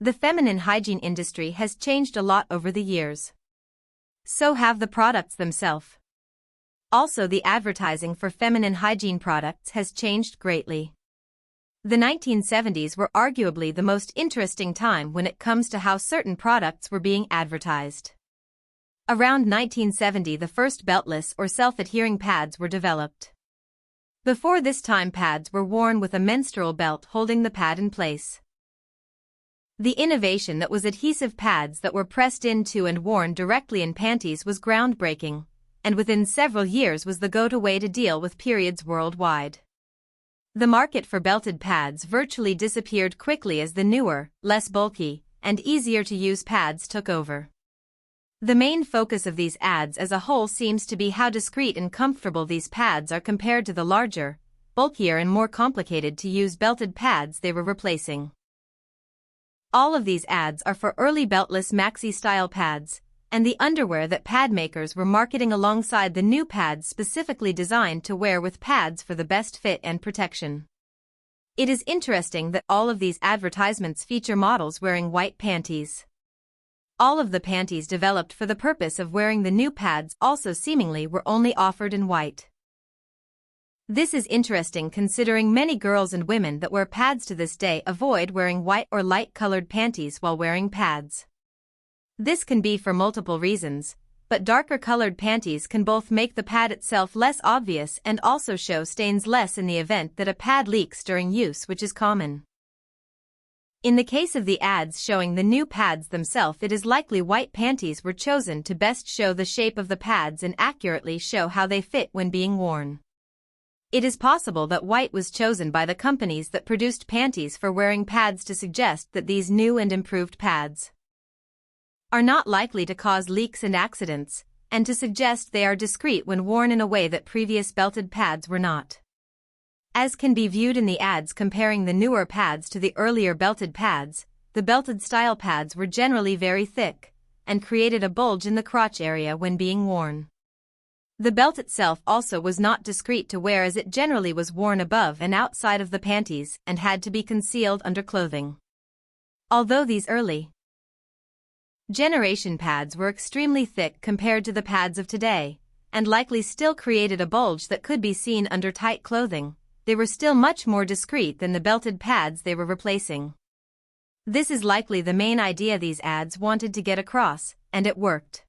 The feminine hygiene industry has changed a lot over the years. So have the products themselves. Also, the advertising for feminine hygiene products has changed greatly. The 1970s were arguably the most interesting time when it comes to how certain products were being advertised. Around 1970, the first beltless or self-adhering pads were developed. Before this time, pads were worn with a menstrual belt holding the pad in place. The innovation that was adhesive pads that were pressed into and worn directly in panties was groundbreaking, and within several years was the go-to way to deal with periods worldwide. The market for belted pads virtually disappeared quickly as the newer, less bulky, and easier-to-use pads took over. The main focus of these ads as a whole seems to be how discreet and comfortable these pads are compared to the larger, bulkier and more complicated-to-use belted pads they were replacing. All of these ads are for early beltless Maxi-style pads, and the underwear that pad makers were marketing alongside the new pads specifically designed to wear with pads for the best fit and protection. It is interesting that all of these advertisements feature models wearing white panties. All of the panties developed for the purpose of wearing the new pads also seemingly were only offered in white. This is interesting considering many girls and women that wear pads to this day avoid wearing white or light-colored panties while wearing pads. This can be for multiple reasons, but darker-colored panties can both make the pad itself less obvious and also show stains less in the event that a pad leaks during use, which is common. In the case of the ads showing the new pads themselves, it is likely white panties were chosen to best show the shape of the pads and accurately show how they fit when being worn. It is possible that white was chosen by the companies that produced panties for wearing pads to suggest that these new and improved pads are not likely to cause leaks and accidents, and to suggest they are discreet when worn in a way that previous belted pads were not. As can be viewed in the ads comparing the newer pads to the earlier belted pads, the belted style pads were generally very thick, and created a bulge in the crotch area when being worn. The belt itself also was not discreet to wear as it generally was worn above and outside of the panties and had to be concealed under clothing. Although these early generation pads were extremely thick compared to the pads of today, and likely still created a bulge that could be seen under tight clothing, they were still much more discreet than the belted pads they were replacing. This is likely the main idea these ads wanted to get across, and it worked.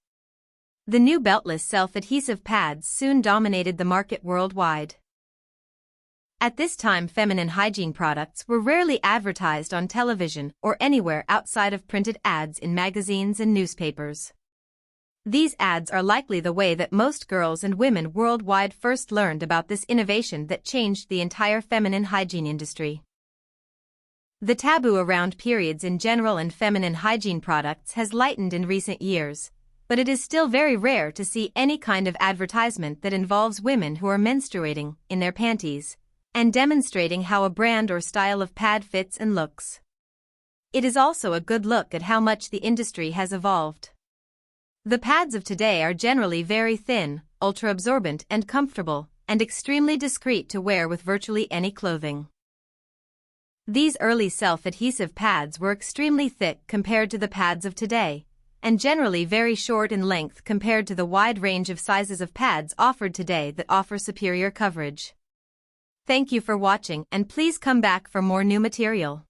The new beltless self-adhesive pads soon dominated the market worldwide. At this time, feminine hygiene products were rarely advertised on television or anywhere outside of printed ads in magazines and newspapers. These ads are likely the way that most girls and women worldwide first learned about this innovation that changed the entire feminine hygiene industry. The taboo around periods in general and feminine hygiene products has lightened in recent years, but it is still very rare to see any kind of advertisement that involves women who are menstruating in their panties and demonstrating how a brand or style of pad fits and looks. It is also a good look at how much the industry has evolved. The pads of today are generally very thin, ultra-absorbent and comfortable, and extremely discreet to wear with virtually any clothing. These early self-adhesive pads were extremely thick compared to the pads of today, and generally very short in length compared to the wide range of sizes of pads offered today that offer superior coverage. Thank you for watching, and please come back for more new material.